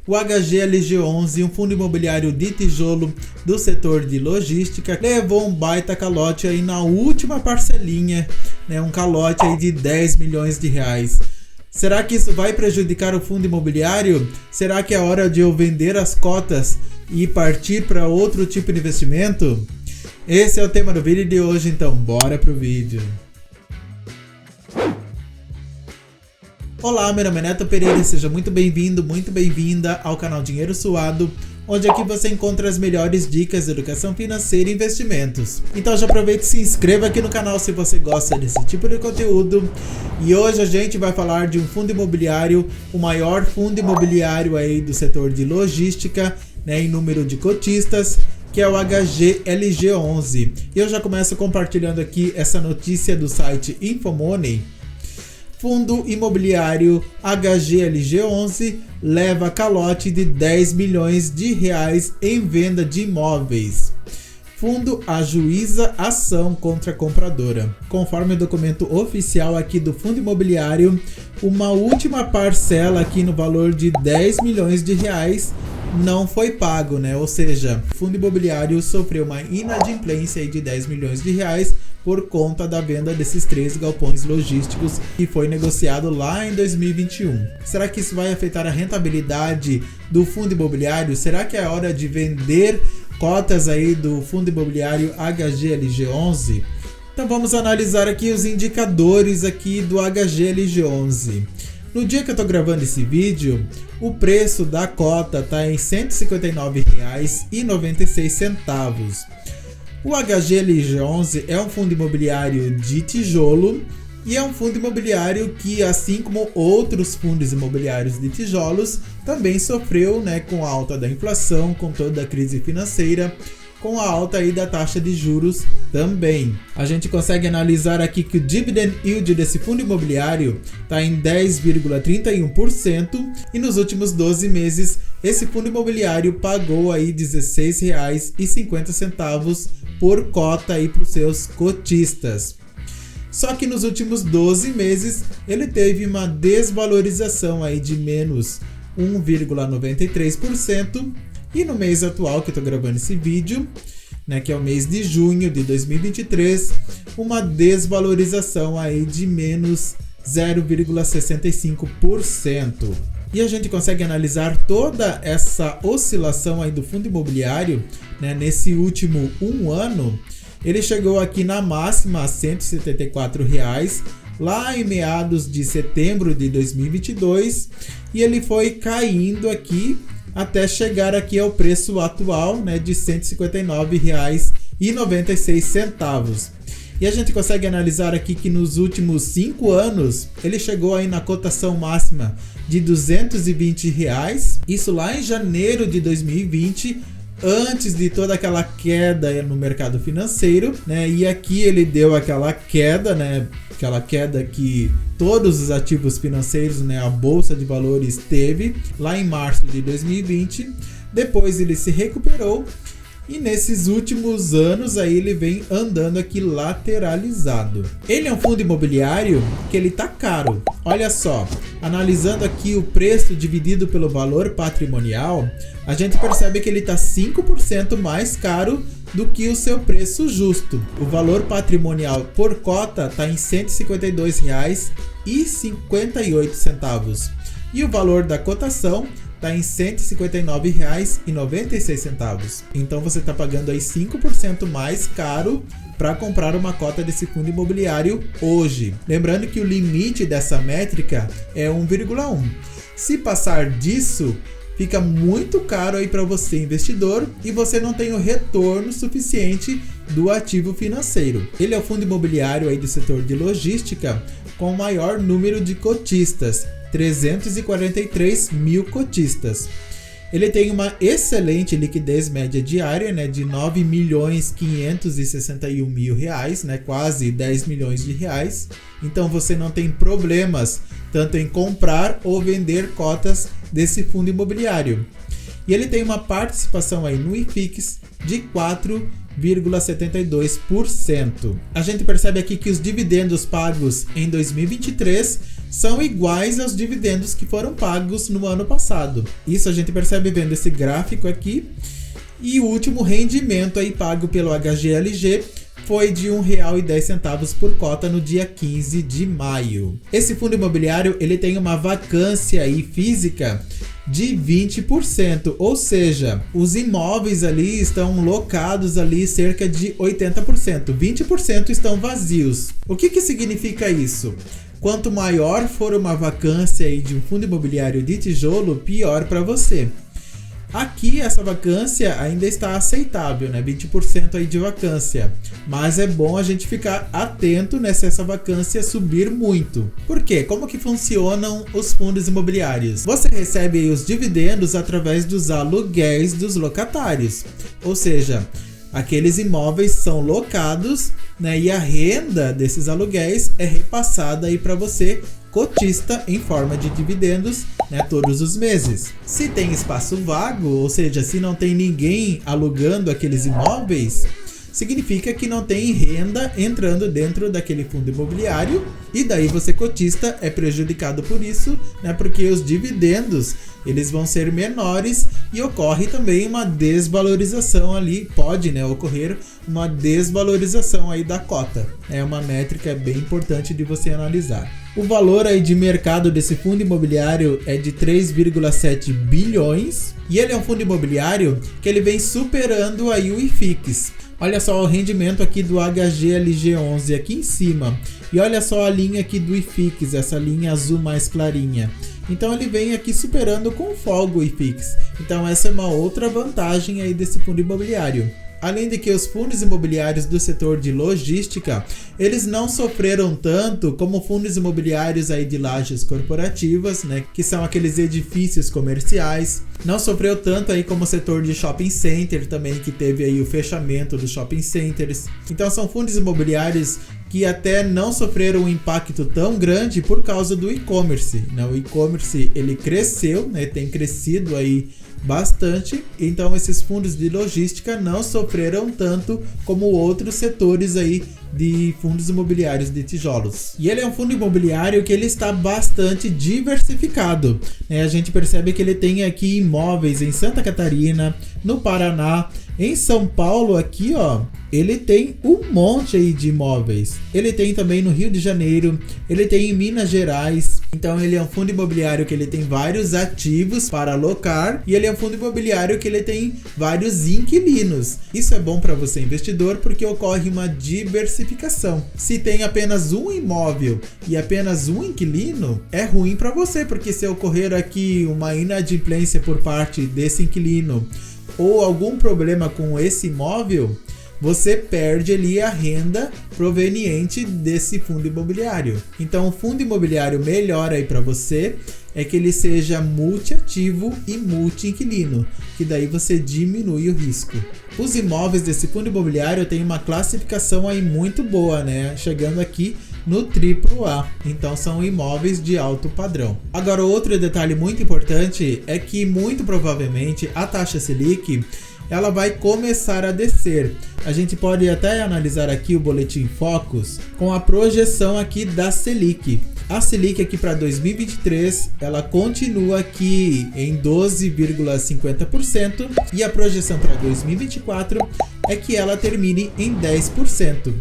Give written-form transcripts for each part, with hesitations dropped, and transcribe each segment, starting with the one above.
o HGLG11, um fundo imobiliário de tijolo do setor de logística, levou um baita calote aí na última parcelinha, né, um calote aí de 10 milhões de reais. Será que isso vai prejudicar o fundo imobiliário? Será que é hora de eu vender as cotas e partir para outro tipo de investimento? Esse é o tema do vídeo de hoje, então bora pro vídeo. Olá, meu nome é Neto Pereira e seja muito bem-vindo, muito bem-vinda ao canal Dinheiro Suado, onde aqui você encontra as melhores dicas de educação financeira e investimentos. Então já aproveita e se inscreva aqui no canal se você gosta desse tipo de conteúdo. E hoje a gente vai falar de um fundo imobiliário, o maior fundo imobiliário aí do setor de logística, né, em número de cotistas, que é o HGLG11. E eu já começo compartilhando aqui essa notícia do site Infomoney. Fundo imobiliário HGLG11 leva calote de 10 milhões de reais em venda de imóveis. Fundo ajuiza ação contra a compradora. Conforme o documento oficial aqui do fundo imobiliário, uma última parcela aqui no valor de 10 milhões de reais não foi pago, né? Ou seja, o fundo imobiliário sofreu uma inadimplência aí de 10 milhões de reais por conta da venda desses 3 galpões logísticos que foi negociado lá em 2021. Será que isso vai afetar a rentabilidade do fundo imobiliário? Será que é hora de vender cotas aí do fundo imobiliário HGLG11? Então vamos analisar aqui os indicadores aqui do HGLG11. No dia que eu estou gravando esse vídeo, o preço da cota está em R$ 159,96. O HGLG11 é um fundo imobiliário de tijolo e é um fundo imobiliário que, assim como outros fundos imobiliários de tijolos, também sofreu, né, com a alta da inflação, com toda a crise financeira, com a alta aí da taxa de juros também. A gente consegue analisar aqui que o dividend yield desse fundo imobiliário está em 10,31% e nos últimos 12 meses esse fundo imobiliário pagou aí R$ 16,50 por cota aí para os seus cotistas. Só que nos últimos 12 meses ele teve uma desvalorização aí de menos 1,93%. E no mês atual que eu estou gravando esse vídeo, né, que é o mês de junho de 2023, uma desvalorização aí de menos 0,65%. E a gente consegue analisar toda essa oscilação aí do fundo imobiliário, né, nesse último um ano. Ele chegou aqui na máxima a R$ 174, lá em meados de setembro de 2022, e ele foi caindo aqui até chegar aqui ao preço atual, né, de R$ 159,96. E a gente consegue analisar aqui que nos últimos 5 anos ele chegou aí na cotação máxima de R$ 220, isso lá em janeiro de 2020, antes de toda aquela queda no mercado financeiro, né? E aqui ele deu aquela queda, né? Aquela queda que todos os ativos financeiros, né, a Bolsa de Valores teve lá em março de 2020. Depois ele se recuperou e nesses últimos anos aí ele vem andando aqui lateralizado. Ele é um fundo imobiliário que ele tá caro. Olha só, analisando aqui o preço dividido pelo valor patrimonial, a gente percebe que ele está 5% mais caro do que o seu preço justo. O valor patrimonial por cota está em R$ 152,58 e o valor da cotação está em R$ 159,96. Então você está pagando aí 5% mais caro para comprar uma cota desse fundo imobiliário hoje. Lembrando que o limite dessa métrica é 1,1. Se passar disso, fica muito caro aí para você, investidor, e você não tem o retorno suficiente do ativo financeiro. Ele é o fundo imobiliário aí do setor de logística com o maior número de cotistas, 343 mil cotistas. Ele tem uma excelente liquidez média diária, né, de R$ 9.561.000, né, quase 10 milhões de reais. Então você não tem problemas tanto em comprar ou vender cotas desse fundo imobiliário. E ele tem uma participação aí no IFIX de 4,72%. A gente percebe aqui que os dividendos pagos em 2023 são iguais aos dividendos que foram pagos no ano passado. Isso a gente percebe vendo esse gráfico aqui. E o último rendimento aí pago pelo HGLG foi de R$ 1,10 por cota no dia 15 de maio. Esse fundo imobiliário ele tem uma vacância aí física de 20%, ou seja, os imóveis ali estão locados ali cerca de 80%, 20% estão vazios. O que significa isso? Quanto maior for uma vacância aí de um fundo imobiliário de tijolo, pior para você. Aqui essa vacância ainda está aceitável, né? 20% aí de vacância. Mas é bom a gente ficar atento, né, se essa vacância subir muito. Por quê? Como que funcionam os fundos imobiliários? Você recebe aí os dividendos através dos aluguéis dos locatários. Ou seja, aqueles imóveis são locados, né, e a renda desses aluguéis é repassada aí para você, cotista, em forma de dividendos, né, todos os meses. Se tem espaço vago, ou seja, se não tem ninguém alugando aqueles imóveis, significa que não tem renda entrando dentro daquele fundo imobiliário e daí você, cotista, é prejudicado por isso, né, porque os dividendos eles vão ser menores e ocorre também uma desvalorização ali, pode, né, ocorrer uma desvalorização aí da cota. É uma métrica bem importante de você analisar. O valor aí de mercado desse fundo imobiliário é de 3,7 bilhões e ele é um fundo imobiliário que ele vem superando aí o IFIX. Olha só o rendimento aqui do HGLG11 aqui em cima. E olha só a linha aqui do IFIX, essa linha azul mais clarinha. Então ele vem aqui superando com folga o IFIX. Então essa é uma outra vantagem aí desse fundo imobiliário. Além de que os fundos imobiliários do setor de logística, eles não sofreram tanto como fundos imobiliários aí de lajes corporativas, né, que são aqueles edifícios comerciais. Não sofreu tanto aí como o setor de shopping center também, que teve aí o fechamento dos shopping centers. Então são fundos imobiliários que até não sofreram um impacto tão grande por causa do e-commerce, né? O e-commerce ele cresceu, né, tem crescido aí bastante, então esses fundos de logística não sofreram tanto como outros setores aí de fundos imobiliários de tijolos. E ele é um fundo imobiliário que ele está bastante diversificado, né? A gente percebe que ele tem aqui imóveis em Santa Catarina, no Paraná, em São Paulo aqui, ó, ele tem um monte aí de imóveis. Ele tem também no Rio de Janeiro, ele tem em Minas Gerais. Então ele é um fundo imobiliário que ele tem vários ativos para alocar e ele é um fundo imobiliário que ele tem vários inquilinos. Isso é bom para você, investidor, porque ocorre uma diversificação. Se tem apenas um imóvel e apenas um inquilino, é ruim para você, porque se ocorrer aqui uma inadimplência por parte desse inquilino ou algum problema com esse imóvel, você perde ali a renda proveniente desse fundo imobiliário. Então o fundo imobiliário melhor aí para você é que ele seja multiativo e multi-inquilino, que daí você diminui o risco. Os imóveis desse fundo imobiliário têm uma classificação aí muito boa, né? Chegando aqui no AAA. Então são imóveis de alto padrão. Agora, outro detalhe muito importante é que muito provavelmente a taxa Selic ela vai começar a descer. A gente pode até analisar aqui o Boletim Focus com a projeção aqui da Selic. A Selic aqui para 2023, ela continua aqui em 12,50% e a projeção para 2024 é que ela termine em 10%.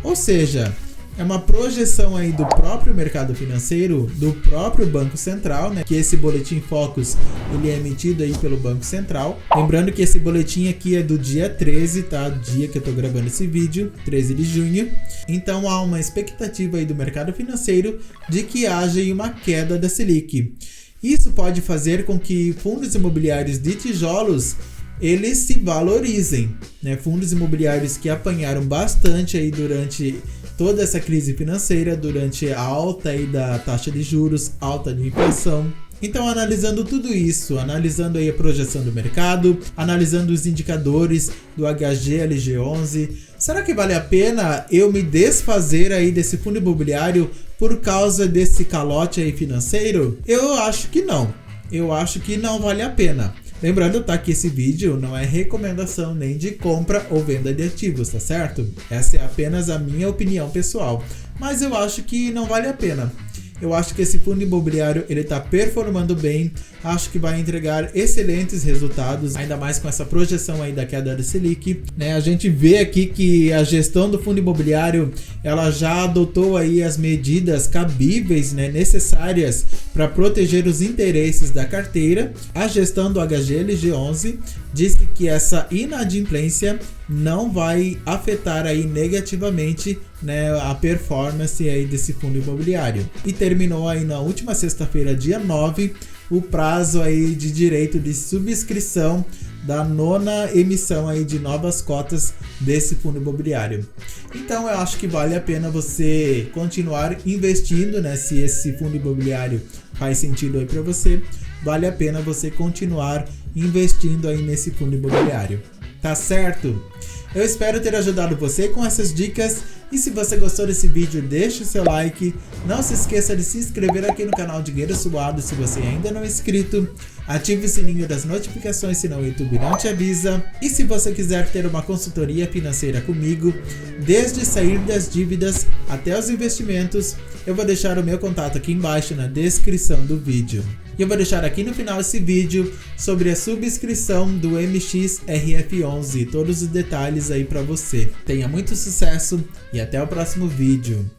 Ou seja, é uma projeção aí do próprio mercado financeiro, do próprio Banco Central, né? Que esse Boletim Focus, ele é emitido aí pelo Banco Central. Lembrando que esse boletim aqui é do dia 13, tá? Dia que eu tô gravando esse vídeo, 13 de junho. Então há uma expectativa aí do mercado financeiro de que haja aí uma queda da Selic. Isso pode fazer com que fundos imobiliários de tijolos eles se valorizem, né? Fundos imobiliários que apanharam bastante aí durante toda essa crise financeira, durante a alta aí da taxa de juros, alta de inflação. Então, analisando tudo isso, analisando aí a projeção do mercado, analisando os indicadores do HGLG11, será que vale a pena eu me desfazer aí desse fundo imobiliário por causa desse calote aí financeiro? Eu acho que não. Eu acho que não vale a pena. Lembrando, tá, que esse vídeo não é recomendação nem de compra ou venda de ativos, tá certo? Essa é apenas a minha opinião pessoal, mas eu acho que não vale a pena. Eu acho que esse fundo imobiliário ele está performando bem, acho que vai entregar excelentes resultados, ainda mais com essa projeção aí da queda da Selic, né? A gente vê aqui que a gestão do fundo imobiliário ela já adotou aí as medidas cabíveis, né, necessárias para proteger os interesses da carteira. A gestão do HGLG11 disse que essa inadimplência não vai afetar aí negativamente, né, a performance aí desse fundo imobiliário. E terminou aí na última sexta-feira, dia 9, o prazo aí de direito de subscrição da 9ª emissão aí de novas cotas desse fundo imobiliário. Então eu acho que vale a pena você continuar investindo, né? Se esse fundo imobiliário faz sentido aí para você, vale a pena você continuar investindo aí nesse fundo imobiliário. Tá certo? Eu espero ter ajudado você com essas dicas e se você gostou desse vídeo, deixe o seu like. Não se esqueça de se inscrever aqui no canal Dinheiro Suado se você ainda não é inscrito. Ative o sininho das notificações, senão o YouTube não te avisa. E se você quiser ter uma consultoria financeira comigo, desde sair das dívidas até os investimentos, eu vou deixar o meu contato aqui embaixo na descrição do vídeo. E eu vou deixar aqui no final esse vídeo sobre a subscrição do MXRF11, todos os detalhes aí para você. Tenha muito sucesso e até o próximo vídeo.